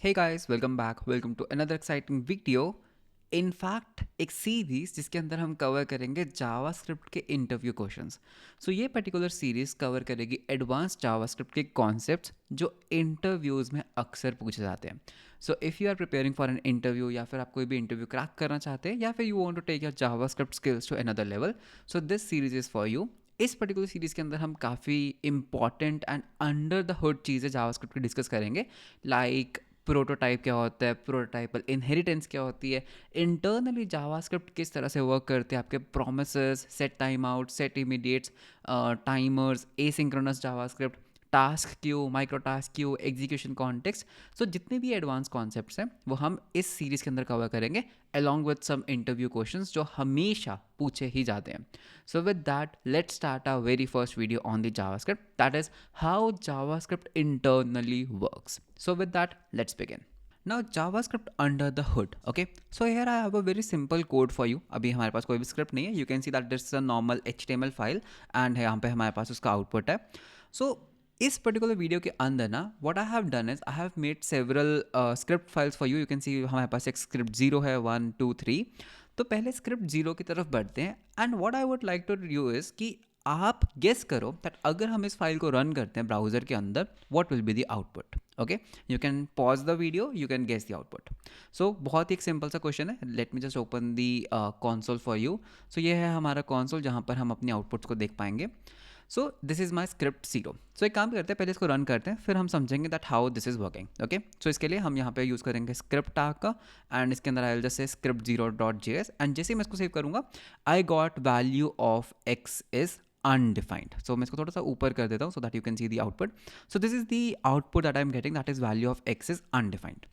Hey guys, welcome back. Welcome to another exciting video. In fact एक series जिसके अंदर हम कवर करेंगे जावास्क्रिप्ट के इंटरव्यू क्वेश्चंस। सो ये पर्टिकुलर सीरीज कवर करेगी एडवांस जावास्क्रिप्ट के कॉन्सेप्ट्स जो इंटरव्यूज़ में अक्सर पूछे जाते हैं। So if you are preparing for an interview या फिर आप कोई भी इंटरव्यू क्रैक करना चाहते हैं या फिर you want to take your JavaScript skills to another level, so this series is for you. इस पर्टिकुलर सीरीज़ के अंदर हम काफ़ी important and under the hood चीज़ें जावास्क्रिप्ट की डिस्कस करेंगे, लाइक प्रोटोटाइप क्या होता है, प्रोटोटाइपल इनहेरिटेंस क्या होती है, इंटरनली जावास्क्रिप्ट किस तरह से वर्क करते हैं, आपके promises, set time out, set immediates, timers, asynchronous JavaScript, task queue, micro task queue, execution context. So जितने भी एडवांस कॉन्सेप्ट्स हैं वो हम इस सीरीज़ के अंदर कवर करेंगे along with some interview questions जो हमेशा पूछे ही जाते हैं। So with that, let's start our very first video on the JavaScript, that is how JavaScript internally works. So with that, let's begin. Now JavaScript under the hood. Okay, so here I have a very simple code for you. अभी हमारे पास कोई भी script नहीं है. You can see that this is a normal HTML file and यहाँ पे हमारे पास उसका आउटपुट है. So इस पर्टिकुलर वीडियो के अंदर ना what I have done is I have made several script files for you. You can सी हमारे पास एक स्क्रिप्ट 0 है, 1 2 3. तो पहले स्क्रिप्ट 0 की तरफ बढ़ते हैं and what I would like to do is कि आप गेस करो दैट अगर हम इस फाइल को रन करते हैं ब्राउजर के अंदर, what will be the output. Okay, you can pause the video, you can guess the output. So बहुत ही एक सिंपल सा क्वेश्चन है. Let me just open the console for you. So ये है हमारा कॉन्सोल जहाँ पर हम अपने आउटपुट्स को देख पाएंगे. So this is my script 0. सो एक काम करते हैं, पहले इसको रन करते हैं, फिर हम समझेंगे that how this is working. Okay, so इसके लिए हम यहाँ पे यूज़ करेंगे स्क्रिप्ट टैग का एंड इसके अंदर आई will just say script 0.js and जैसे ही मैं इसको सेव करूँगा I got value of x is undefined. So मैं इसको थोड़ा सा ऊपर कर देता हूँ so that you can see the output. So this is the output that I am getting, that is value of x is undefined.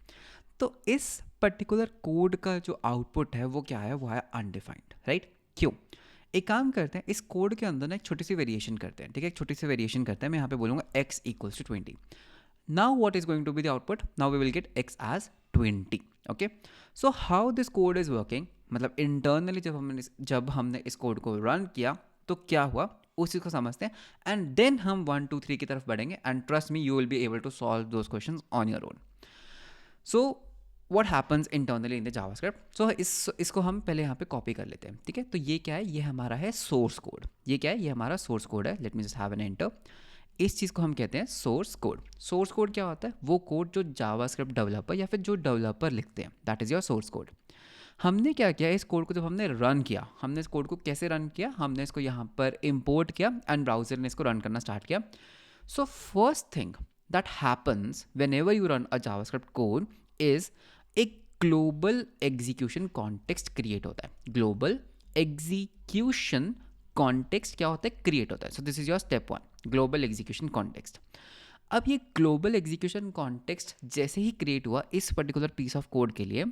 तो इस पर्टिकुलर कोड का जो आउटपुट है वो क्या है, वो है अनडिफाइंड, राइट? क्यों? एक काम करते हैं, इस कोड के अंदर ना एक छोटी सी वेरिएशन करते हैं. ठीक है, एक छोटी सी वेरिएशन करते हैं. मैं यहाँ पे बोलूँगा x equals to 20. Now what is going to be the output? Now we will get x as 20. Okay, so how this code is working, मतलब इंटरनली जब हमने इस कोड को रन किया तो क्या हुआ उस चीज़ को समझते हैं एंड देन हम 1 2 3 की तरफ बढ़ेंगे and trust me you will be able to solve those questions on your own. So what happens internally in the JavaScript. So इसको हम पहले यहाँ पे कॉपी कर लेते हैं. ठीक है, तो ये क्या है, ये हमारा है सोर्स कोड. ये क्या है, ये हमारा सोर्स कोड है. Let me just have an enter. इस चीज़ को हम कहते हैं सोर्स कोड. सोर्स कोड क्या होता है? वो कोड जो जावास्क्रिप्ट डेवलपर या फिर जो डेवलपर लिखते हैं, that is your source code. हमने क्या किया, इस कोड को जब हमने रन किया, हमने इस कोड को कैसे रन किया, हमने इसको यहाँ पर इम्पोर्ट किया एंड ब्राउजर ने इसको रन करना स्टार्ट किया. So first thing that happens when ever you run a JavaScript code is एक ग्लोबल एग्जीक्यूशन कॉन्टेक्स्ट क्रिएट होता है. ग्लोबल एग्जीक्यूशन कॉन्टेक्स्ट क्या होता है, क्रिएट होता है. So this is your step 1, global execution context. अब ये ग्लोबल एग्जीक्यूशन कॉन्टेक्स्ट जैसे ही क्रिएट हुआ इस पर्टिकुलर पीस ऑफ कोड के लिए,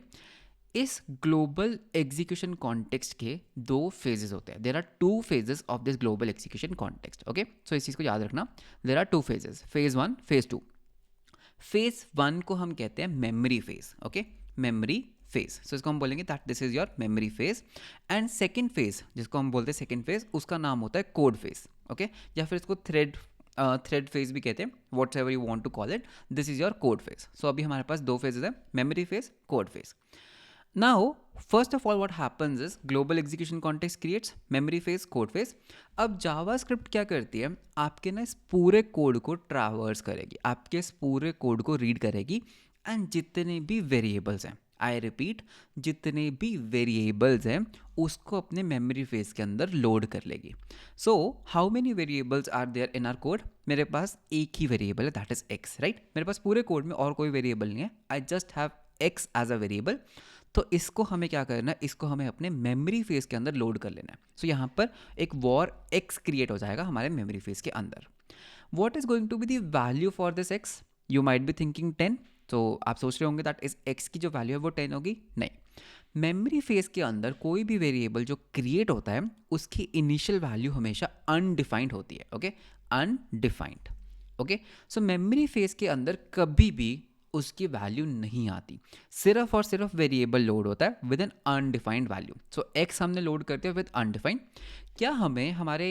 इस ग्लोबल एग्जीक्यूशन कॉन्टेक्स्ट के 2 फेजेस होते हैं. There are 2 phases of this global execution context. Okay, so इस चीज़ को याद रखना. There are 2 phases, phase 1, phase 2. Phase 1 को हम कहते हैं memory phase. Okay, memory phase. So इसको हम बोलेंगे that this is your memory phase. And second phase जिसको हम बोलते हैं सेकेंड फेज, उसका नाम होता है कोड फेज. ओके, या फिर इसको थ्रेड फेज भी कहते हैं, whatsoever you want to call it. This is your code phase. So अभी हमारे पास 2 फेजेस है, memory phase, code phase. Now, first of all, what happens is global execution context creates memory phase, code phase. अब JavaScript क्या करती है, आपके ना इस पूरे कोड को ट्रैवर्स करेगी, आपके इस पूरे कोड को रीड करेगी एंड जितने भी वेरिएबल्स हैं, आई रिपीट, जितने भी वेरिएबल्स हैं उसको अपने मेमोरी फेज के अंदर लोड कर लेगी. So how many variables are there in our code? मेरे पास एक ही वेरिएबल है, दैट इज x, राइट? मेरे पास पूरे कोड में और कोई वेरिएबल नहीं है. I just have x as a variable. तो इसको हमें क्या करना है, इसको हमें अपने मेमोरी फेज के अंदर लोड कर लेना है. सो यहाँ पर एक वॉर x क्रिएट हो जाएगा हमारे मेमोरी फेज के अंदर. What is going to be the value for this x? You might be thinking 10. तो आप सोच रहे होंगे दैट इस x की जो वैल्यू है वो 10 होगी. नहीं, मेमोरी फेज के अंदर कोई भी वेरिएबल जो क्रिएट होता है उसकी इनिशियल वैल्यू हमेशा अनडिफाइंड होती है. Okay, undefined. ओके, सो मेमोरी फेज के अंदर कभी भी उसकी वैल्यू नहीं आती, सिर्फ और सिर्फ वेरिएबल लोड होता है with an undefined value. So X हमने लोड करते हैं विद अनडिफाइंड. क्या हमें हमारे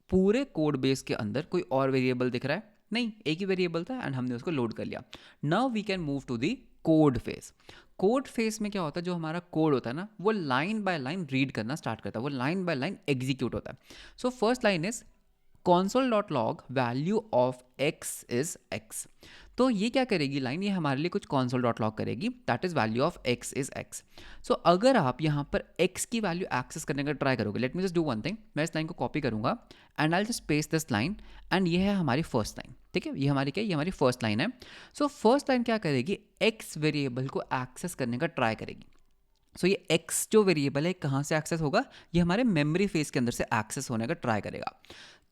पूरे कोड बेस के अंदर कोई और वेरिएबल दिख रहा है? नहीं, एक ही वेरिएबल था एंड हमने उसको लोड कर लिया. Now we can move to the code phase. Code phase में क्या होता है, जो हमारा कोड होता है ना, वो लाइन बाय लाइन रीड करना स्टार्ट करता है, वो लाइन बाय लाइन एग्जीक्यूट होता है। So first line is console.log value of x is x। तो ये क्या करेगी लाइन, ये हमारे लिए कुछ console.log करेगी, that is value of x is x। सो अगर आप यहाँ पर x की वैल्यू एक्सेस करने का ट्राई करोगे, late me just do one thing, मैं इस लाइन को कॉपी करूंगा and I just paste this line and ये है हमारी फर्स्ट लाइन। ठीक है, ये हमारी क्या, ये हमारी फर्स्ट लाइन है। सो फर्स्ट लाइन क्या करेगी, x वेरिएबल को एक्सेस करने का ट्राई करेगी। सो ये x जो वेरिएबल है कहाँ से एक्सेस होगा, ये हमारे मेमोरी फेज के अंदर से एक्सेस होने का ट्राई करेगा।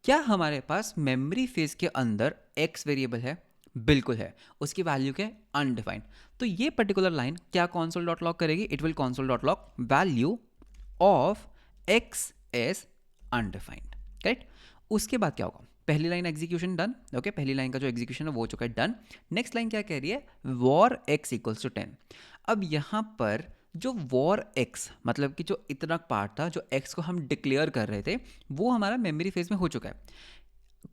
क्या हमारे पास मेमोरी फेज के अंदर x वेरिएबल है? बिल्कुल है। उसकी वैल्यू क्या है? अनडिफाइंड। तो ये पर्टिकुलर लाइन क्या console.log करेगी, it will console.log value of x is undefined. Correct. उसके बाद क्या होगा, पहली लाइन एग्जीक्यूशन डन। ओके, पहली लाइन का जो एग्जीक्यूशन है वो हो चुका है डन। नेक्स्ट लाइन क्या कह रही है, वॉर x इक्वल्स टू 10। अब यहाँ पर जो वॉर x मतलब कि जो इतना पार्ट था, जो x को हम डिक्लेयर कर रहे थे, वो हमारा मेमोरी फेज में हो चुका है।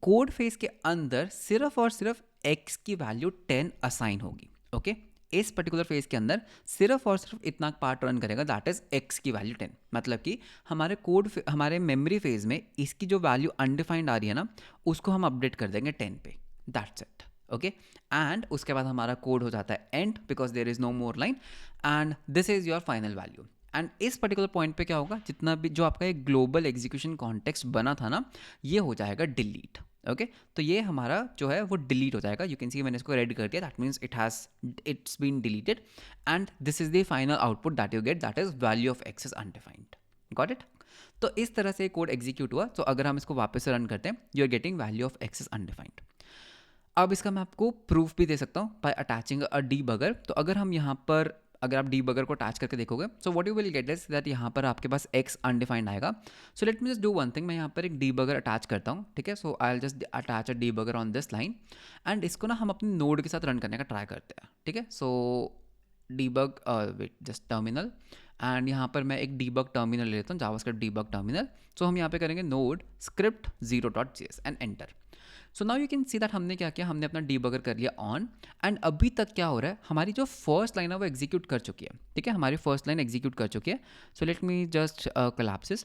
कोड फेज के अंदर सिर्फ और सिर्फ x की वैल्यू 10 असाइन होगी। ओके, इस पर्टिकुलर फेज के अंदर सिर्फ और सिर्फ इतना पार्ट रन करेगा, दैट इज x की वैल्यू 10। मतलब कि हमारे मेमोरी फेज में इसकी जो वैल्यू अनडिफाइंड आ रही है ना, उसको हम अपडेट कर देंगे 10 पे, दैट्स इट। ओके, एंड उसके बाद हमारा कोड हो जाता है and, because there is no more line and this is your final value. And इस पर्टिकुलर पॉइंट पे क्या होगा, जितना भी जो आपका एक ग्लोबल एग्जीक्यूशन कॉन्टेक्स्ट बना था ना, ये हो जाएगा डिलीट। ओके, तो ये हमारा जो है वो डिलीट हो जाएगा। यू कैन सी मैंने इसको रेडी कर दिया, that means it's been deleted and this is the final output that you get, that is value of X is undefined. Got it. तो इस तरह से कोड एग्जीक्यूट हुआ। तो अगर हम इसको वापस से रन करते हैं, you are getting value of X is undefined. अब इसका मैं आपको प्रूफ भी दे सकता हूँ बाय अटैचिंग अ डीबगर। तो अगर हम यहाँ पर, अगर आप डीबगर को अटैच करके देखोगे, so what you will get is that यहाँ पर आपके पास x अनडिफाइंड आएगा। So let me just do one thing, मैं यहाँ पर एक डीबगर अटैच करता हूँ। ठीक है, so I will just attach a debugger on this line and इसको ना हम अपने नोड के साथ रन करने का ट्राई करते हैं। ठीक है, so debug wait just terminal and यहाँ पर मैं एक डीबग टर्मिनल लेता हूँ, जावास्क्रिप्ट डीबग टर्मिनल। सो हम यहाँ पे करेंगे node script 0.js and enter. So now you can see that हमने क्या किया, हमने अपना डीबगर कर लिया ऑन एंड अभी तक क्या हो रहा है, हमारी जो फर्स्ट लाइन है वो एग्जीक्यूट कर चुकी है। ठीक है, हमारी फर्स्ट लाइन एग्जीक्यूट कर चुकी है। So let me just collapses.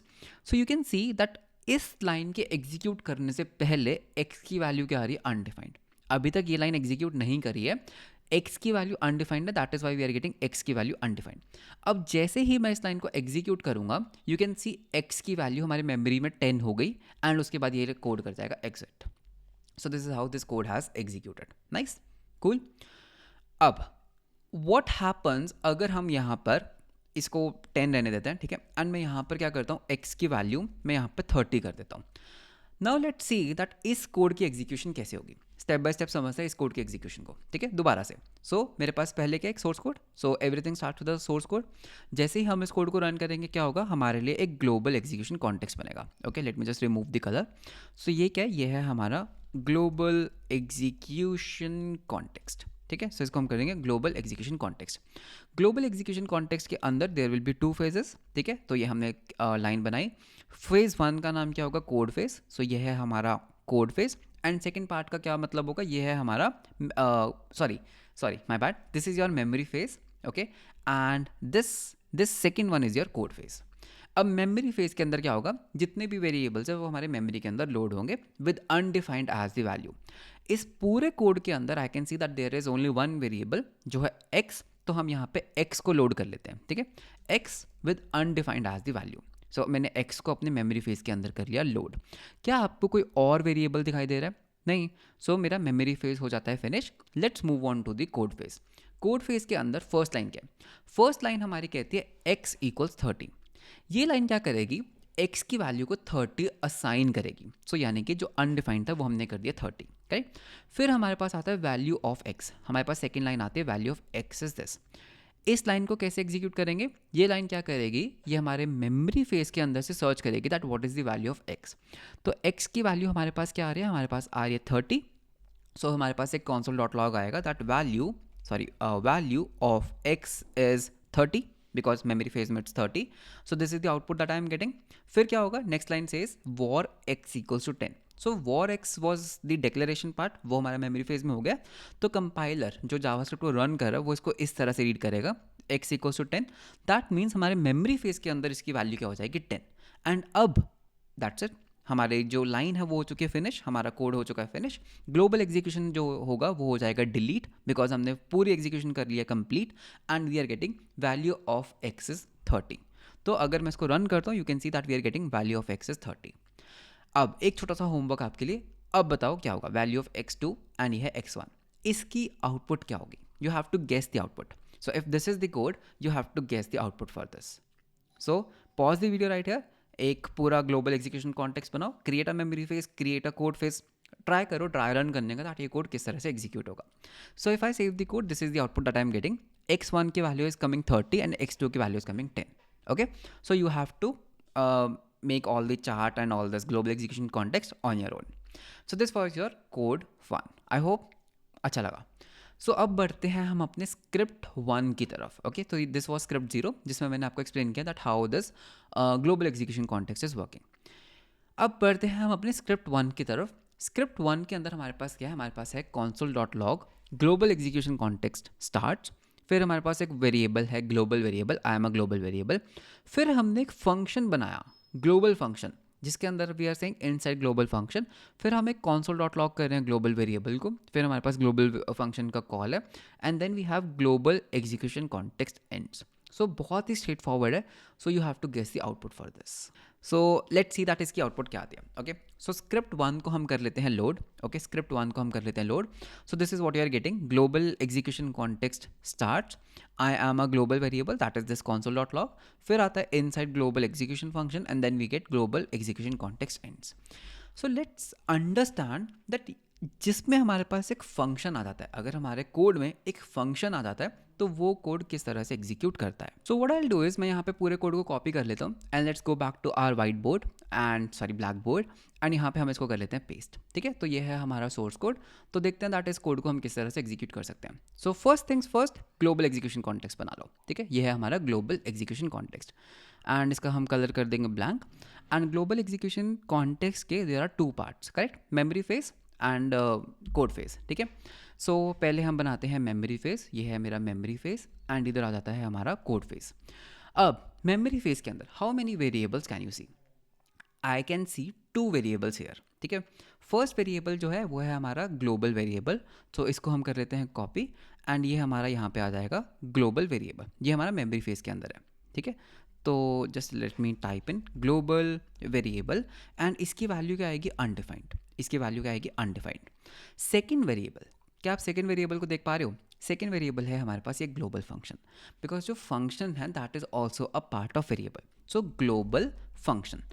So you can see that इस लाइन के एग्जीक्यूट करने से पहले x की वैल्यू क्या आ रही है, अनडिफाइंड। अभी तक ये लाइन एग्जीक्यूट नहीं करी है, x की वैल्यू अनडिफाइंड है, that is why we are getting x की वैल्यू अनडिफाइंड। अब जैसे ही मैं इस लाइन को एग्जीक्यूट करूंगा, यू कैन सी x की वैल्यू हमारी मेमोरी में 10 हो गई एंड उसके बाद ये कोड कर जाएगा exit। So this is how this code has executed. Nice, cool. अब what happens अगर हम यहाँ पर इसको 10 रहने देते हैं, ठीक है, एंड मैं यहाँ पर क्या करता हूँ, x की वैल्यू मैं यहाँ पर 30 कर देता हूँ। नाउ लेट सी दैट इस कोड की एग्जीक्यूशन कैसे होगी। स्टेप बाय स्टेप समझते हैं इस कोड की एग्जीक्यूशन को। ठीक है, दोबारा से। सो मेरे पास पहले क्या एक source code, so everything start with the source code. जैसे ही हम इस कोड को रन करेंगे क्या होगा, हमारे लिए एक ग्लोबल एग्जीक्यूशन कॉन्टेक्स्ट बनेगा। Okay, let me just remove the colour. So ये क्या है, ये है हमारा ग्लोबल एग्जीक्यूशन कॉन्टेक्स्ट। ठीक है, सो इसको हम करेंगे global execution context. Global execution context के अंदर देयर विल बी 2 फेजेस। ठीक है, तो ये हमने लाइन बनाई। फेज 1 का नाम क्या होगा, कोड फेज। सो ये है हमारा code phase and second part का क्या मतलब होगा, ये है हमारा sorry my bad, this is your memory phase. Okay, and this second one is your code phase. अब मेमोरी फेज के अंदर क्या होगा, जितने भी वेरिएबल्स है वो हमारे मेमोरी के अंदर लोड होंगे with undefined as the value. इस पूरे कोड के अंदर I can see that there is only one variable जो है x, तो हम यहाँ पे x को लोड कर लेते हैं। ठीक है, x with undefined as the value. So मैंने x को अपने मेमोरी फेज के अंदर कर लिया लोड। क्या आपको कोई और वेरिएबल दिखाई दे रहा है? नहीं। सो मेरा मेमोरी फेज हो जाता है finish. Let's move on to the code phase. Code phase के अंदर फर्स्ट लाइन क्या है, फर्स्ट लाइन हमारी कहती है x इक्वल्स 30। ये लाइन क्या करेगी, x की वैल्यू को 30 असाइन करेगी। सो यानी कि जो अनडिफाइंड था वो हमने कर दिया 30। करेक्ट। फिर हमारे पास आता है वैल्यू ऑफ x, हमारे पास सेकेंड लाइन आती है value of x is this. इस लाइन को कैसे एग्जीक्यूट करेंगे, ये लाइन क्या करेगी, ये हमारे मेमोरी फेज के अंदर से सर्च करेगी that what is the value of x। तो x की वैल्यू हमारे पास क्या आ रही है, हमारे पास आ रही है 30। सो हमारे पास एक console.log आएगा that value of x is 30 because memory phase में it's 30. So this is the output that I am getting. फिर क्या होगा, next line says war x equals to 10. So war x was the declaration part, वो हमारा memory phase में हो गया। तो कंपाइलर जो जावास्क्रिप्ट को रन कर रहा है वो इसको इस तरह से रीड करेगा, X equals to 10। That means हमारे मेमोरी फेज के अंदर इसकी वैल्यू क्या हो जाएगी 10। एंड अब दैट्स इट, हमारे जो लाइन है वो हो चुकी है फिनिश, हमारा कोड हो चुका है फिनिश। ग्लोबल एग्जीक्यूशन जो होगा वो हो जाएगा डिलीट, बिकॉज हमने पूरी एग्जीक्यूशन कर लिया complete. And we are getting value of X is 30। तो अगर मैं इसको रन करता हूँ, you can see that we are getting value of X is 30। अब एक छोटा सा होमवर्क आपके लिए, अब बताओ क्या होगा, वैल्यू ऑफ x2 एंड ये है x1, इसकी आउटपुट क्या होगी? You have to guess the output. So if this is the code, you have to guess the output for this. So pause the video right here, एक पूरा global execution context बनाओ, create a memory phase, create a code phase, try करो dry run करने का, ताकि ये code किस तरह से एग्जीक्यूट होगा। So if I save the code, this is the output that I am getting. x1 की value is coming 30 and x2 की value is coming 10। Okay, so you have to make all the chart and all this global execution context on your own. So this was your code 1. I hope अच्छा लगा। सो अब बढ़ते हैं हम अपने script 1 की तरफ। ओके, तो दिस वॉज स्क्रिप्ट 0, जिसमें मैंने आपको एक्सप्लेन किया that how this global execution context is working. अब बढ़ते हैं हम अपने स्क्रिप्ट 1 की तरफ। स्क्रिप्ट 1 के अंदर हमारे पास क्या है? हमारे पास है console.log global execution context start. फिर हमारे पास एक वेरिएबल है global variable, I am a global variable. फिर हमने एक फंक्शन बनाया ग्लोबल फंक्शन, जिसके अंदर we are saying inside global function. फिर हम एक console.log कर रहे हैं ग्लोबल वेरिएबल को। फिर हमारे पास ग्लोबल फंक्शन का कॉल है, and then we have global execution context ends. So बहुत ही स्ट्रेट फॉरवर्ड है। So you have to guess the output for this. So let's see that इसकी आउटपुट क्या आती है। ओके, सो स्क्रिप्ट 1 को हम कर लेते हैं लोड। ओके, स्क्रिप्ट 1 को हम कर लेते हैं load. So this is what you are getting, global execution context start, I am a global variable, that is this console.log। फिर आता है inside global execution function, and then we get global execution context ends. So let's understand that जिसमें हमारे पास एक function आ जाता है, अगर हमारे कोड में एक फंक्शन आ जाता है तो वो कोड किस तरह से एग्जीक्यूट करता है। So what I will do is, मैं यहाँ पे पूरे कोड को कॉपी कर लेता हूँ, and let's go back to our white board and sorry black board, and यहाँ पे हम इसको कर लेते हैं पेस्ट। ठीक है, तो ये है हमारा सोर्स कोड। तो देखते हैं दैट इस कोड को हम किस तरह से एग्जीक्यूट कर सकते हैं। So first things first, global execution context बना लो। ठीक है, ये है हमारा ग्लोबल एग्जीक्यूशन कॉन्टेक्स्ट, एंड इसका हम कलर कर देंगे blank. And global execution context के there are 2 parts, correct, memory phase and code phase. ठीक है, सो पहले हम बनाते हैं मेमोरी फेस, ये है मेरा मेमोरी फेस, एंड इधर आ जाता है हमारा कोड फेस। अब मेमोरी फेस के अंदर how many variables can you see? I can see 2 variables here. ठीक है, फर्स्ट वेरिएबल जो है वो है हमारा ग्लोबल वेरिएबल। तो इसको हम कर लेते हैं कॉपी, एंड ये हमारा यहाँ पे आ जाएगा ग्लोबल वेरिएबल, ये हमारा मेमोरी फेस के अंदर है। ठीक है, तो just let me type in global variable, and इसकी वैल्यू क्या आएगी? अनडिफाइंड। इसकी वैल्यू क्या आएगी? अनडिफाइंड। सेकेंड वेरिएबल, क्या आप सेकेंड वेरिएबल को देख पा रहे हो? सेकेंड वेरिएबल है हमारे पास ये ग्लोबल फंक्शन, बिकॉज जो फंक्शन है that is also a part of variable. So global function.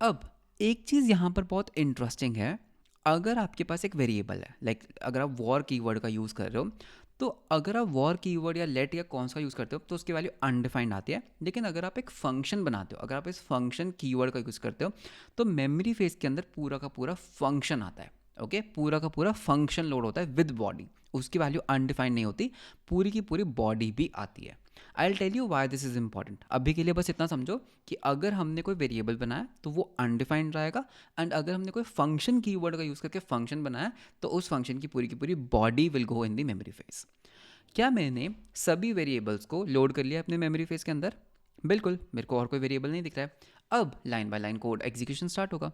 अब एक चीज़ यहाँ पर बहुत इंटरेस्टिंग है, अगर आपके पास एक वेरिएबल है, लाइक अगर आप वॉर कीवर्ड का यूज़ कर रहे हो, तो अगर आप वॉर कीवर्ड या लेट या कौन सा यूज़ करते हो तो उसकी वैल्यू अनडिफाइंड आती है। लेकिन अगर आप एक फंक्शन बनाते हो, अगर आप इस फंक्शन कीवर्ड का यूज़ करते हो, तो मेमोरी फेस के अंदर पूरा का पूरा फंक्शन आता है। ओके, पूरा का पूरा फंक्शन लोड होता है विद बॉडी, उसकी वैल्यू अनडिफाइंड नहीं होती, पूरी की पूरी बॉडी भी आती है। I will tell you why this is important. अभी के लिए बस इतना समझो कि अगर हमने कोई वेरिएबल बनाया तो वो अनडिफाइंड रहेगा, एंड अगर हमने कोई फंक्शन कीवर्ड का यूज़ करके फंक्शन बनाया तो उस फंक्शन की पूरी body will go in the memory face. क्या मैंने सभी वेरिएबल्स को लोड कर लिया अपने मेमोरी फेस के अंदर? बिल्कुल, मेरे को और कोई वेरिएबल नहीं दिख रहा है। अब line by line code execution start होगा।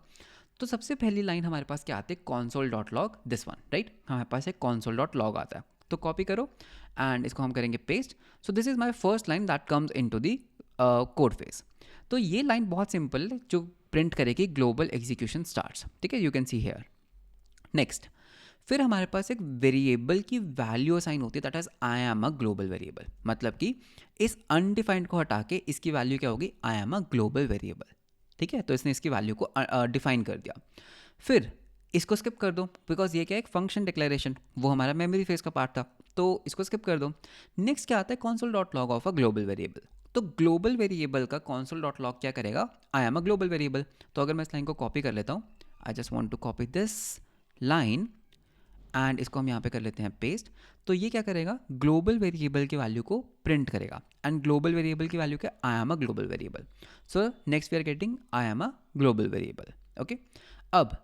तो सबसे पहली लाइन हमारे पास क्या आती है? console.log, दिस वन, राइट, हमारे पास एक console.log आता है। तो कॉपी करो एंड इसको हम करेंगे paste. So this is my first line that comes into the code face. तो ये लाइन बहुत सिंपल है, जो प्रिंट करेगी ग्लोबल एग्जीक्यूशन स्टार्ट्स। ठीक है, you can see here. Next, फिर हमारे पास एक वेरिएबल की वैल्यू असाइन होती है, that is I am a global variable. मतलब कि इस अनडिफाइंड को हटा के इसकी वैल्यू क्या होगी? आई एम अ ग्लोबल वेरिएबल। ठीक है, तो इसने इसकी वैल्यू को डिफाइन कर दिया। फिर इसको स्किप कर दो, बिकॉज ये क्या है? एक फंक्शन डिक्लेरेशन, वो हमारा मेमोरी फेस का पार्ट था, तो इसको स्किप कर दो। नेक्स्ट क्या आता है? console.log of a global variable. तो ग्लोबल वेरिएबल का console.log क्या करेगा? आई एम अ ग्लोबल वेरिएबल। तो अगर मैं इस लाइन को कॉपी कर लेता हूँ, I just want to copy this line, and इसको हम यहाँ पे कर लेते हैं पेस्ट। तो ये क्या करेगा? ग्लोबल वेरिएबल की वैल्यू को प्रिंट करेगा, एंड ग्लोबल वेरिएबल की वैल्यू क्या? I am a global variable. So next we are getting I am a global variable. Okay, अब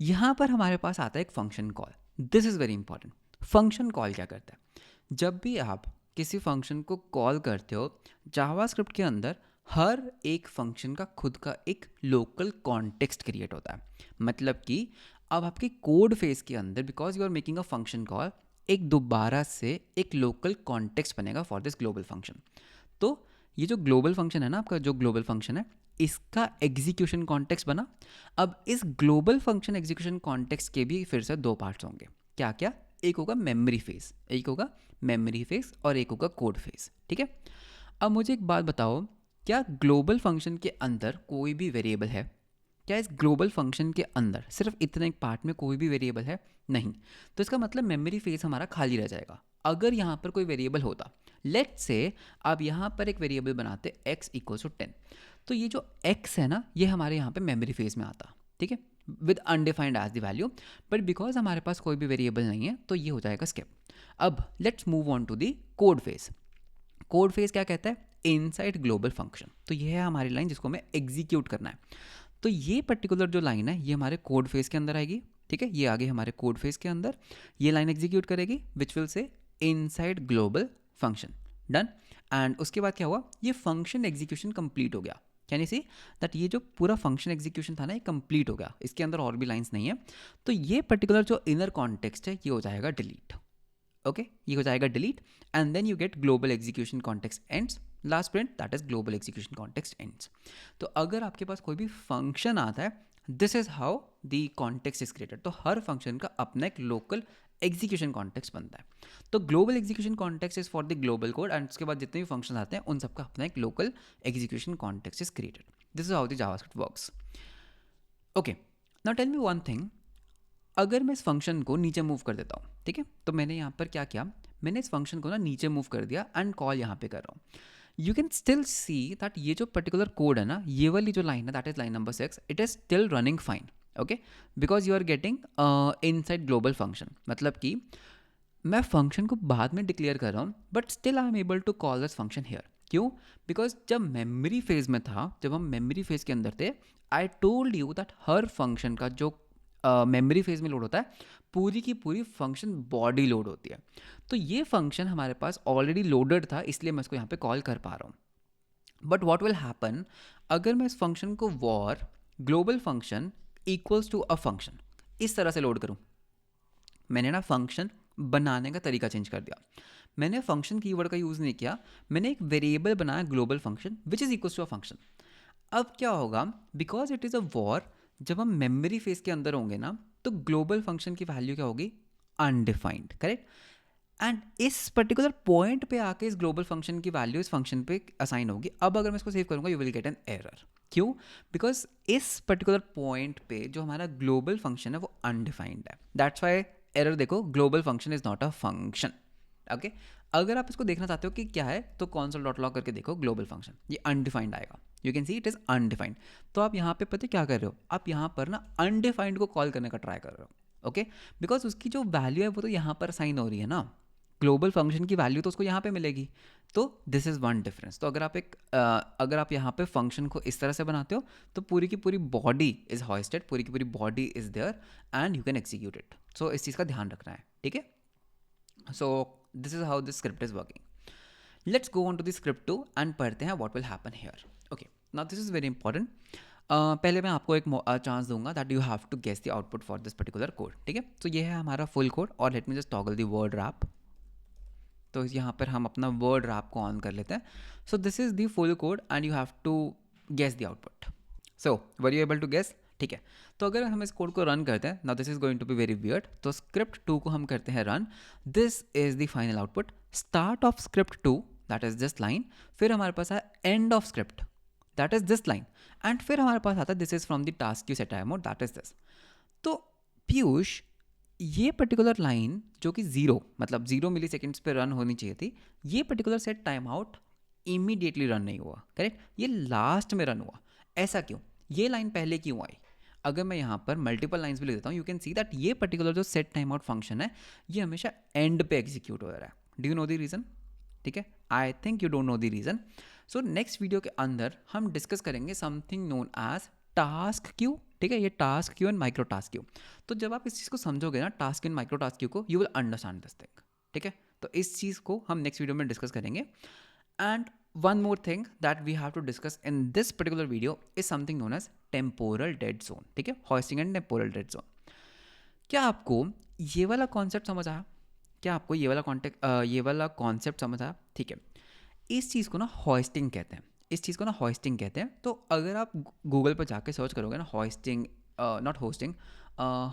यहाँ पर हमारे पास आता है एक function call. This is very important. Function call क्या करता है? जब भी आप किसी फंक्शन को कॉल करते हो जावास्क्रिप्ट के अंदर, हर एक फंक्शन का खुद का एक लोकल कॉन्टेक्स्ट क्रिएट होता है। मतलब कि अब आपके कोड फेस के अंदर, because you are making a function call, एक दोबारा से एक लोकल कॉन्टेक्स्ट बनेगा फॉर दिस ग्लोबल फंक्शन। तो ये जो ग्लोबल फंक्शन है ना, आपका जो ग्लोबल फंक्शन है, इसका एग्जीक्यूशन कॉन्टेक्स्ट बना। अब इस ग्लोबल फंक्शन एग्जीक्यूशन कॉन्टेक्स्ट के भी फिर से दो पार्ट्स होंगे। क्या क्या? एक होगा मेमोरी फेस, एक होगा मेमोरी फेस और एक होगा कोड फेस। ठीक है। अब मुझे एक बात बताओ, क्या ग्लोबल फंक्शन के अंदर कोई भी वेरिएबल है? क्या इस ग्लोबल फंक्शन के अंदर सिर्फ इतने एक पार्ट में कोई भी वेरिएबल है? नहीं। तो इसका मतलब मेमोरी फेस हमारा खाली रह जाएगा। अगर यहाँ पर कोई वेरिएबल होता, लेट्स से आप यहाँ पर एक वेरिएबल बनाते x इक्वल्स टू 10, तो ये जो x है ना, ये हमारे यहाँ पे मेमोरी फेस में आता। ठीक है, with undefined as the value. But because हमारे पास कोई भी वेरिएबल नहीं है तो ये हो जाएगा स्किप। अब let's move on to the code phase. Code phase क्या कहता है? Inside global function. तो ये है हमारी लाइन जिसको हमें एग्जीक्यूट करना है। तो ये पर्टिकुलर जो लाइन है ये हमारे कोड फेस के अंदर आएगी। ठीक है, ये आगे हमारे कोड फेस के अंदर ये लाइन एग्जीक्यूट करेगी which will say inside global function. Done. And उसके बाद क्या हुआ? ये फंक्शन एग्जीक्यूशन कंप्लीट हो गया। कैन यू सी दैट ये जो पूरा फंक्शन एग्जीक्यूशन था ना, ये कंप्लीट हो गया। इसके अंदर और भी लाइंस नहीं है। तो ये पर्टिकुलर जो इनर कॉन्टेक्स्ट है ये हो जाएगा डिलीट। ओके, ये हो जाएगा delete. And then you get global execution context ends, last print that is global execution context ends. तो अगर आपके पास कोई भी फंक्शन आता है, this is how the context is created. तो हर फंक्शन का अपना एक लोकल एग्जीक्यूशन कॉन्टेक्स्ट बनता है। तो global execution context is for the global code, and उसके बाद जितने भी फंक्शन आते हैं उन सबका अपना एक local execution context is created. This is how the JavaScript works. Okay, now tell me one thing. अगर मैं इस फंक्शन को नीचे मूव कर देता हूँ, ठीक है, तो मैंने यहाँ पर क्या किया, मैंने इस फंक्शन को ना नीचे मूव कर दिया एंड कॉल यहाँ पे कर रहा हूँ। You can still see that ये जो पर्टिकुलर कोड है ना, ये वाली जो लाइन है that is line number 6, it is still running fine. Okay, because you are getting inside global function. मतलब कि मैं फंक्शन को बाद में डिक्लेयर कर रहा हूँ but still I am able to call this function here. क्यों? बिकॉज जब मेमोरी फेज में था, जब हम मेमोरी फेज के अंदर थे, आई टोल्ड यू दैट हर फंक्शन का जो मेमोरी फेज में लोड होता है, पूरी की पूरी फंक्शन बॉडी लोड होती है। तो ये फंक्शन हमारे पास ऑलरेडी लोडेड था, इसलिए मैं इसको यहाँ पे कॉल कर पा रहा हूँ। बट वॉट विल हैपन अगर मैं इस फंक्शन को var global function equals to a function इस तरह से लोड करूँ? मैंने ना फंक्शन बनाने का तरीका चेंज कर दिया। मैंने फंक्शन कीवर्ड का यूज़ नहीं किया, मैंने एक वेरिएबल बनाया global function which is equals to a function. अब क्या होगा? Because it is a var, जब हम मेमोरी फेज के अंदर होंगे ना, तो ग्लोबल फंक्शन की वैल्यू क्या होगी? अनडिफाइंड। करेक्ट। एंड इस पर्टिकुलर पॉइंट पे आके इस ग्लोबल फंक्शन की वैल्यू इस फंक्शन पे असाइन होगी। अब अगर मैं इसको सेव करूंगा, you will get an error. क्यों? बिकॉज इस पर्टिकुलर पॉइंट पे जो हमारा ग्लोबल फंक्शन है वो अनडिफाइंड है। दैट्स वाई एरर देखो, global function is not a function. Okay, अगर आप इसको देखना चाहते हो कि क्या है, तो कॉन्सोल डॉट लॉग करके देखो ग्लोबल फंक्शन, ये अनडिफाइंड आएगा। You can see it is undefined. तो आप यहाँ पे पता क्या कर रहे हो? आप यहाँ पर ना अनडिफाइंड को कॉल करने का ट्राई कर रहे हो। ओके, बिकॉज उसकी जो वैल्यू है वो तो यहाँ पर असाइन हो रही है ना, ग्लोबल फंक्शन की वैल्यू तो उसको यहाँ पे मिलेगी। तो दिस इज़ वन डिफरेंस। तो अगर आप यहाँ पे फंक्शन को इस तरह से बनाते हो तो पूरी की पूरी बॉडी इज हॉइस्टेड, पूरी की पूरी body is there and you can execute it. So इस चीज़ का ध्यान रखना है। ठीक है, so this is how this script is working. Let's go on to the script 2 and पढ़ते हैं what will happen here. Okay, now this is very important. पहले मैं आपको एक चांस दूंगा that you have to guess the output for this particular code. ठीक है, तो ये है हमारा फुल कोड और late me just toggle the word rap. तो यहाँ पर हम अपना वर्ड रैप को ऑन कर लेते हैं। So this is the full code and you have to guess the output. So were you able to guess? ठीक है, तो अगर हम इस कोड को रन करते हैं, now this is going to be very weird. तो स्क्रिप्ट 2 को हम करते हैं run. This is the final output. Start of script 2 that is this line, फिर हमारे पास है end of script that is this line, and फिर हमारे पास आता है this is from the task you set time out that is this. तो पीयूष, ये पर्टिकुलर लाइन जो कि 0 मतलब 0 मिली सेकेंड्स पर रन होनी चाहिए थी, ये particular set time out immediately run नहीं हुआ। करेक्ट, ये लास्ट में रन हुआ। ऐसा क्यों? ये लाइन पहले क्यों आई? अगर मैं यहाँ पर मल्टीपल लाइंस भी लिख देता हूँ, यू कैन सी दैट ये पर्टिकुलर जो सेट टाइम आउट फंक्शन है ये हमेशा एंड पे एग्जीक्यूट हो रहा है। Do you know the reason? ठीक है, I think you don't know the reason. So next video के अंदर हम डिस्कस करेंगे something known as task queue ठीक है, ये task queue and micro task queue. तो जब आप इस चीज़ को समझोगे ना, task and micro task queue को, you will understand this thing. ठीक है, तो इस चीज़ को हम नेक्स्ट वीडियो में डिस्कस करेंगे। And one more thing that we have to discuss in this particular video is something known as temporal dead zone. ठीक है, hoisting and temporal dead zone. क्या आपको ये वाला कॉन्सेप्ट समझ आया? क्या आपको ये वाला कॉन्सेप्ट समझ आया? ठीक है, इस चीज़ को ना हॉइस्टिंग कहते हैं। इस चीज़ को ना हॉइस्टिंग कहते हैं। तो अगर आप गूगल पर जाके सर्च करोगे ना hoisting, not hosting,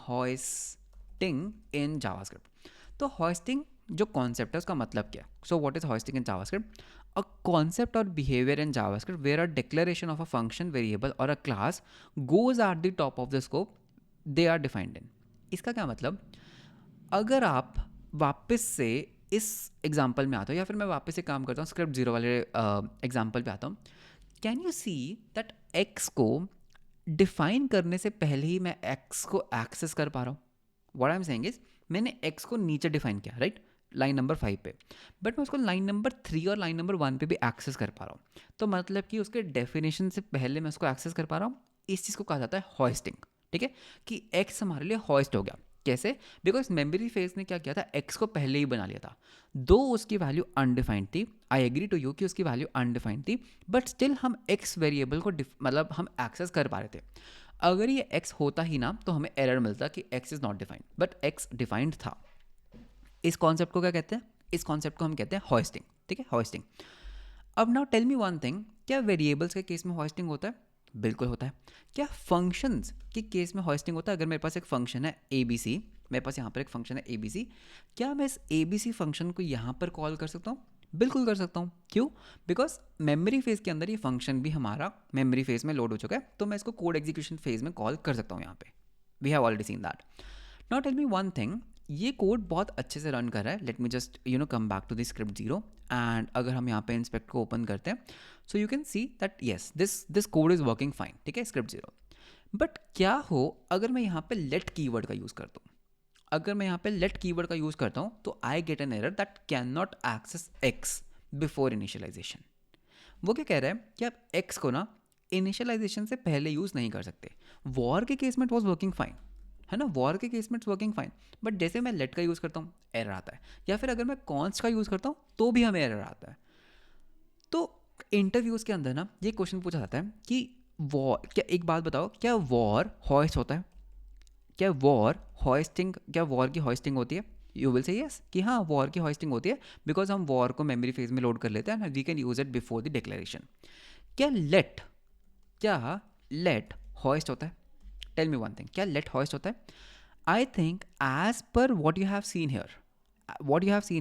hoisting in JavaScript, तो हॉइस्टिंग जो कॉन्सेप्ट है उसका मतलब क्या है? So what is hoisting in JavaScript? A concept और behaviour in JavaScript where a declaration of a function, variable और a class goes at the top of the scope they are defined in. इसका क्या मतलब? अगर आप वापस से इस एग्जाम्पल में आता हूँ, या फिर मैं वापस से काम करता हूँ स्क्रिप्ट जीरो वाले एग्जाम्पल पे आता हूँ, can you see that x को डिफाइन करने से पहले ही मैं एक्स को एक्सेस कर पा रहा हूँ? What I am saying is, मैंने एक्स को नीचे डिफाइन किया, राइट, लाइन नंबर 5 पे, बट मैं उसको लाइन नंबर 3 और लाइन नंबर 1 पे भी एक्सेस कर पा रहा हूँ। तो मतलब कि उसके डेफिनेशन से पहले मैं उसको एक्सेस कर पा रहा हूँ। इस चीज़ को कहा जाता है हॉइस्टिंग। ठीक है, कि एक्स हमारे लिए हॉइस्ट हो गया। कैसे? बिकॉज मेमोरी फेज ने क्या किया था, एक्स को पहले ही बना लिया था, दो उसकी वैल्यू अनडिफाइंड थी। आई एग्री टू यू कि उसकी वैल्यू अनडिफाइंड थी, बट स्टिल हम एक्स वेरिएबल को मतलब हम एक्सेस कर पा रहे थे। अगर ये एक्स होता ही ना तो हमें एरर मिलता कि x is not defined, but x defined था। इस कॉन्सेप्ट को क्या कहते हैं? इस कॉन्सेप्ट को हम कहते हैं हॉइस्टिंग। ठीक है, हॉइस्टिंग। अब now tell me one thing, क्या वेरिएबल्स के केस में हॉइस्टिंग होता है? बिल्कुल होता है। क्या फंक्शंस के केस में हॉइस्टिंग होता है? अगर मेरे पास एक फंक्शन है ए बी सी, मेरे पास यहाँ पर एक फंक्शन है ए बी सी, क्या मैं इस ए बी सी फंक्शन को यहाँ पर कॉल कर सकता हूँ? बिल्कुल कर सकता हूँ। क्यों? बिकॉज मेमोरी फेज के अंदर ये फंक्शन भी हमारा मेमोरी फेज में लोड हो चुका है, तो मैं इसको कोड एग्जीक्यूशन फेज में कॉल कर सकता हूँ यहाँ पे। We have already seen that. Now tell me one thing, ये कोड बहुत अच्छे से रन कर रहा है। Let me just come back to the script zero, एंड अगर हम यहाँ पे इंस्पेक्ट को ओपन करते हैं, so you can see that yes this code is working fine. ठीक है, स्क्रिप्ट जीरो। बट क्या हो अगर मैं यहाँ पे लेट कीवर्ड का यूज़ करता हूँ? अगर मैं यहाँ पे लेट कीवर्ड का यूज़ करता हूँ तो I get an error that cannot access x before initialization. वो क्या कह रहा है कि आप एक्स को ना इनिशियलाइजेशन से पहले यूज़ नहीं कर सकते। वॉर के केस में इट वॉज वर्किंग फाइन, है ना, वॉर के केस में इट्स वर्किंग फाइन, बट जैसे मैं लेट का यूज़ करता हूँ एरर आता है, या फिर अगर मैं कॉन्स्ट का यूज़ करता हूँ तो भी हमें एरर आता है। तो इंटरव्यूज़ के अंदर ना ये क्वेश्चन पूछा जाता है कि वॉर, क्या एक बात बताओ, क्या वॉर हॉइस्ट होता है? क्या वॉर हॉइस्टिंग, क्या वॉर की हॉइस्टिंग होती है? यू विल से यस कि हाँ वॉर की हॉइस्टिंग होती है, बिकॉज हम वॉर को मेमोरी फेज में लोड कर लेते हैं, we can use it before the declaration. क्या लेट, क्या लेट हॉइस्ट होता है? टेल मी वन थिंग, क्या लेट हॉइस्ट होता है? I think as per what you have seen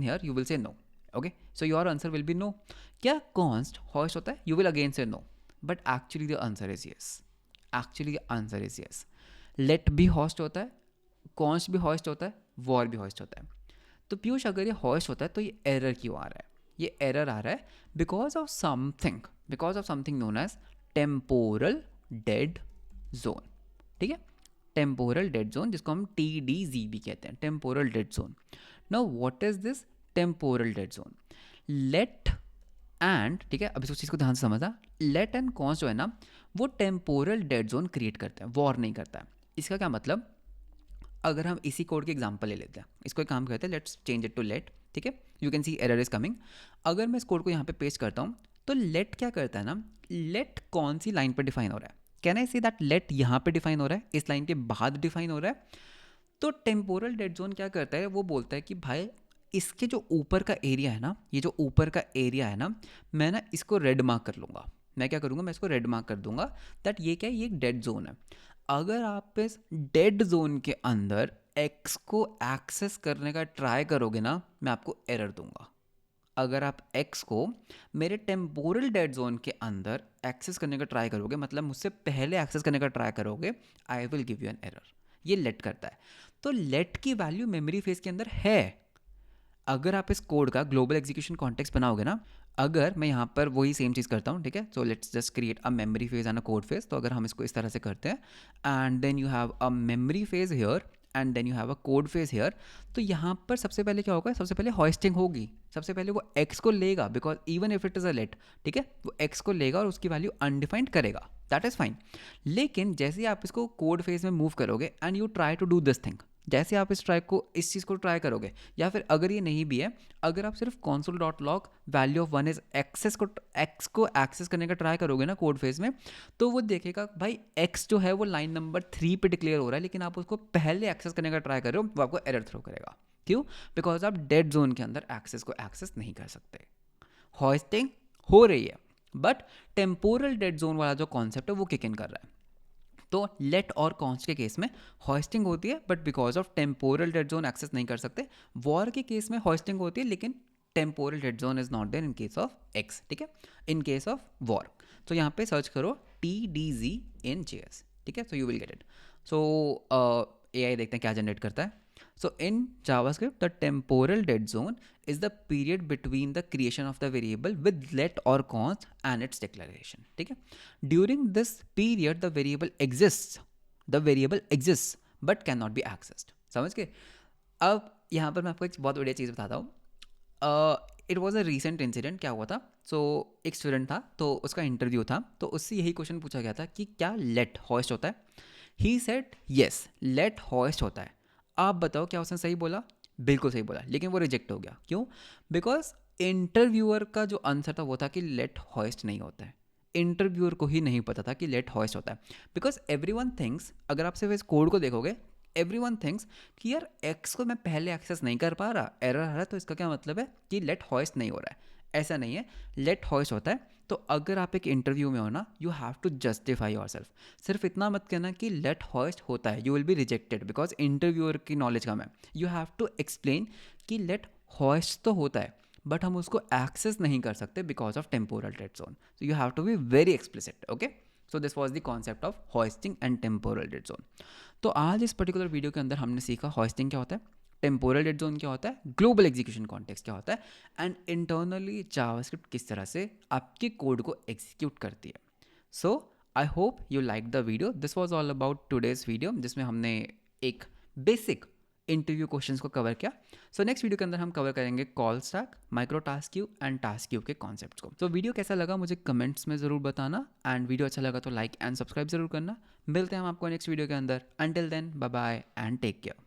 here you will say no. Okay, so your answer will be no. क्या const hoist होता है? You will again say no, but actually the answer is yes. Actually the answer is yes. Let भी host होता है, const भी host होता है, war भी हॉस्ट होता है। तो पीयूष अगर ये हॉस्ट होता है तो ये एरर क्यों आ रहा है? ये एरर आ रहा है because of something known as temporal dead zone. ठीक है, टेम्पोरल डेड जोन, जिसको हम TDZ भी कहते हैं, temporal dead zone. Now what is this temporal dead zone? Let and, ठीक है, अब इस चीज़ को ध्यान से समझना, लेट एंड कॉन्स्ट जो है ना वो टेम्पोरल डेड जोन क्रिएट करते हैं, वॉर नहीं करता है। इसका क्या मतलब? अगर हम इसी कोड के एग्जांपल ले लेते हैं, इसको एक काम करते हैं, let's change it to let. ठीक है, you can see error is coming. अगर मैं इस कोड को यहाँ पे पेस्ट करता हूँ तो लेट क्या करता है ना, लेट कौन सी लाइन पर डिफाइन हो रहा है? Can I see that let यहाँ पे डिफाइन हो रहा है, इस लाइन के बाद डिफाइन हो रहा है? तो टेम्पोरल डेड जोन क्या करता है, वो बोलता है कि भाई इसके जो ऊपर का एरिया है ना, ये जो ऊपर का एरिया है ना, मैं ना इसको रेड मार्क कर लूँगा। मैं क्या करूँगा, मैं इसको रेड मार्क कर दूंगा दैट ये क्या है, ये एक डेड जोन है। अगर आप इस डेड जोन के अंदर एक्स को एक्सेस करने का ट्राई करोगे ना, मैं आपको एरर दूंगा। अगर आप एक्स को मेरे टेम्पोरल डेड जोन के अंदर एक्सेस करने का ट्राई करोगे, मतलब मुझसे पहले एक्सेस करने का ट्राई करोगे, I will give you an error. ये लेट करता है। तो लेट की वैल्यू मेमोरी फेज के अंदर है। अगर आप इस कोड का ग्लोबल एग्जीक्यूशन कॉन्टेक्स्ट बनाओगे ना, अगर मैं यहाँ पर वही सेम चीज़ करता हूँ, ठीक है, so let's just create a memory phase and a code phase. तो अगर हम इसको इस तरह से करते हैं and then you have a memory phase here and then you have a code phase here, तो यहाँ पर सबसे पहले क्या होगा, सबसे पहले हॉइस्टिंग होगी। सबसे पहले वो एक्स को लेगा, because even if it is a let, ठीक है, वो एक्स को लेगा और उसकी वैल्यू अनडिफाइंड करेगा। That is fine. लेकिन जैसे ही आप इसको कोड फेज में मूव करोगे and you try to do this thing, जैसे आप इस चीज़ को ट्राई करोगे, या फिर अगर ये नहीं भी है, अगर आप सिर्फ console dot log value of one is x को एक्सेस करने का ट्राई करोगे ना कोड फेज में, तो वो देखेगा भाई एक्स जो है वो लाइन नंबर 3 पे डिक्लेयर हो रहा है, लेकिन आप उसको पहले एक्सेस करने का ट्राई कर रहे हो, वो आपको एरर थ्रो करेगा। क्यों? बिकॉज आप डेड जोन के अंदर एक्सेस को एक्सेस नहीं कर सकते। हॉइस्टिंग हो रही है, बट टेम्पोरल डेड जोन वाला जो कॉन्सेप्ट है वो किक इन कर रहा है। तो लेट और कॉन्स्ट के केस में हॉइस्टिंग होती है, but because of temporal dead zone access नहीं कर सकते। वॉर के केस में हॉइस्टिंग होती है, लेकिन temporal dead zone is not there in case of x, ठीक है, इन केस ऑफ वॉर। तो यहाँ पे सर्च करो TDZ इन JS, ठीक है, so you will get it. So AI देखते हैं क्या जनरेट करता है। So in JavaScript, the temporal dead zone is the period between the creation of the variable with let or const and its declaration. ठीक है? During this period, the variable exists but cannot be accessed. समझ गए? अब यहाँ पर मैं आपको एक बहुत बढ़िया चीज़ बताता हूँ। It was a recent incident. क्या हुआ था? सो एक स्टूडेंट था, तो उसका इंटरव्यू था, तो उससे यही क्वेश्चन पूछा गया था कि क्या लेट हॉइस्ट होता है। He said yes, let hoist होता है। आप बताओ क्या उसने सही बोला? बिल्कुल सही बोला, लेकिन वो रिजेक्ट हो गया। क्यों? बिकॉज इंटरव्यूअर का जो आंसर था वो था कि लेट हॉइस्ट नहीं होता है। इंटरव्यूअर को ही नहीं पता था कि लेट हॉइस्ट होता है। बिकॉज एवरी वन थिंक्स, अगर आप सिर्फ इस कोड को देखोगे, एवरी वन थिंक्स कि यार एक्स को मैं पहले एक्सेस नहीं कर पा रहा, एरर आ रहा है, तो इसका क्या मतलब है कि लेट हॉइस्ट नहीं हो रहा है। ऐसा नहीं है, लेट हॉइस्ट होता है। तो अगर आप एक इंटरव्यू में हो ना, you have to justify yourself. सिर्फ इतना मत कहना कि लेट हॉइस्ट होता है, you will be rejected because interviewer की नॉलेज कम है। यू हैव टू एक्सप्लेन कि लेट हॉइस्ट तो होता है, बट हम उसको एक्सेस नहीं कर सकते because of temporal dead zone. So you have to be very explicit. Okay, so this was the concept of hoisting and temporal dead zone. तो आज इस पर्टिकुलर वीडियो के अंदर हमने सीखा हॉइस्टिंग क्या होता है, टेम्पोरल डेड जोन क्या होता है, ग्लोबल एग्जीक्यूशन कॉन्टेक्स्ट क्या होता है, एंड इंटरनली जावास्क्रिप्ट किस तरह से आपके कोड को एग्जीक्यूट करती है। So I hope you like the video. This was all about today's video, जिसमें हमने एक बेसिक इंटरव्यू क्वेश्चंस को कवर किया। सो नेक्स्ट वीडियो के अंदर हम कवर करेंगे call stack, micro task queue and task queue के कॉन्सेप्ट्स को। तो वीडियो कैसा लगा मुझे कमेंट्स में ज़रूर बताना, एंड वीडियो अच्छा लगा तो लाइक एंड सब्सक्राइब जरूर करना। मिलते हैं हम आपको नेक्स्ट वीडियो के अंदर। Until then, bye bye and take care.